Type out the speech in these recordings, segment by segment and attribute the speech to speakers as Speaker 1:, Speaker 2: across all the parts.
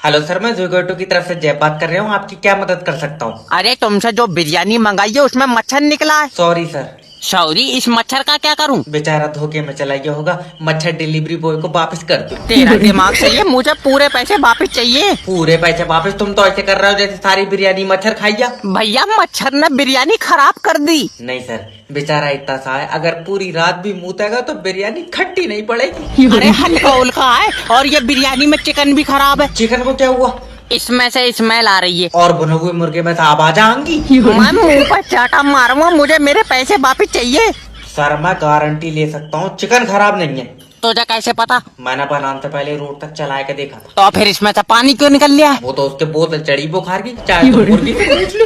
Speaker 1: Hello sir, मैं जोगोटो की तरफ से जय बात कर रहा हूँ। आपकी क्या मदद कर सकता हूँ?
Speaker 2: अरे तुमसे जो बिरयानी मंगाई है उसमें मच्छर निकला है।
Speaker 1: Sorry sir.
Speaker 2: सॉरी, इस मच्छर का क्या करूं?
Speaker 1: बेचारा धोखे में चला गया होगा। मच्छर डिलीवरी बॉय को वापस कर दो।
Speaker 2: तेरा दिमाग सही है, मुझे पूरे पैसे वापस चाहिए।
Speaker 1: पूरे पैसे वापस? तुम तो ऐसे कर रहे हो जैसे सारी बिरयानी मच्छर खाई जा।
Speaker 2: भैया मच्छर ने बिरयानी खराब कर दी।
Speaker 1: नहीं सर, बेचारा इतना सा है, अगर पूरी रात भी मूतेगा तो बिरयानी खट्टी नहीं पड़ेगी।
Speaker 2: अरे हल्का उल्का है, और ये बिरयानी में चिकन भी खराब है।
Speaker 1: चिकन को क्या हुआ?
Speaker 2: इसमें से स्मेल आ रही है।
Speaker 1: और भुने हुए मुर्गे में तो आवाज आएंगी।
Speaker 2: मैं मुंह पर चाटा मारूंगा, मुझे मेरे पैसे वापस चाहिए।
Speaker 1: सर मैं गारंटी ले सकता हूँ चिकन खराब नहीं है।
Speaker 2: तुझे कैसे पता?
Speaker 1: मैंने बनाने से पहले रोड तक चला के देखा था।
Speaker 2: तो फिर इसमें से पानी क्यों निकल लिया?
Speaker 1: वो तो उसके बोतल चढ़ी बुखार की, चाहे तो मुर्गी से पूछ लो।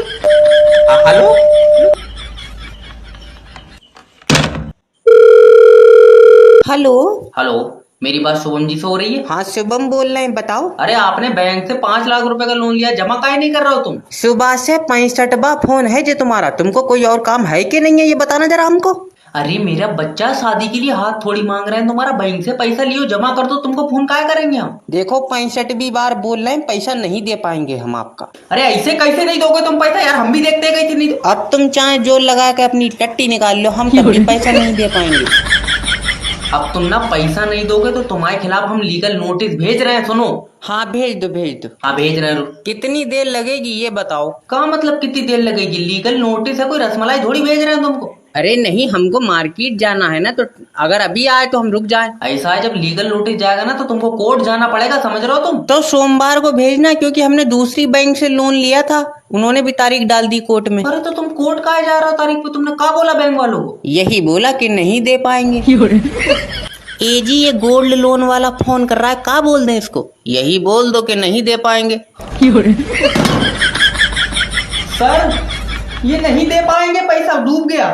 Speaker 1: Hello
Speaker 3: hello.
Speaker 1: हेलो, मेरी बात शुभम जी से हो रही है?
Speaker 3: हाँ शुभम बोल रहे हैं, बताओ।
Speaker 1: अरे आपने बैंक से 5 लाख रुपए का लोन लिया, जमा काहे नहीं कर रहे हो तुम?
Speaker 3: सुबह से 65वां फोन है जो तुम्हारा। तुमको कोई और काम है कि नहीं है, ये बताना जरा हमको।
Speaker 1: अरे मेरा बच्चा शादी के लिए हाथ थोड़ी मांग रहे हैं, तुम्हारा बैंक से पैसा लियो, जमा कर दो। तुमको फोन काहे करेंगे हम?
Speaker 3: देखो 65वीं बार बोल रहे हैं, पैसा नहीं दे पाएंगे हम आपका।
Speaker 1: अरे ऐसे कैसे नहीं दोगे तुम पैसा यार? हम भी देखते हैं कैसे नहीं दो।
Speaker 3: अब तुम चाहे जोर लगा के अपनी टट्टी निकाल लो, हम तब भी पैसा नहीं दे पाएंगे।
Speaker 1: अब तुम ना पैसा नहीं दोगे तो तुम्हारे खिलाफ हम लीगल नोटिस भेज रहे हैं, सुनो।
Speaker 3: हाँ भेज दो भेज दो।
Speaker 1: हाँ भेज रहे हैं।
Speaker 3: कितनी देर लगेगी ये बताओ।
Speaker 1: का मतलब कितनी देर लगेगी? लीगल नोटिस है, कोई रसमलाई थोड़ी भेज रहे हैं तुमको।
Speaker 3: अरे नहीं, हमको मार्केट जाना है ना, तो अगर अभी आए तो हम रुक जाए।
Speaker 1: ऐसा है, जब लीगल नोटिस जाएगा ना तो तुमको कोर्ट जाना पड़ेगा, समझ रहे हो तुम?
Speaker 3: तो सोमवार को भेजना, क्योंकि हमने दूसरी बैंक से लोन लिया था, उन्होंने भी तारीख डाल दी कोर्ट में।
Speaker 1: अरे तो तुम कोर्ट काहे जा रहे हो तारीख पे? तुमने क्या बोला बैंक वालों को?
Speaker 3: यही बोला कि नहीं दे पाएंगे। एजी ये गोल्ड लोन वाला फोन कर रहा है, क्या बोल दें इसको? यही बोल दो कि नहीं दे पाएंगे।
Speaker 1: सर ये नहीं दे पाएंगे, पैसा डूब गया।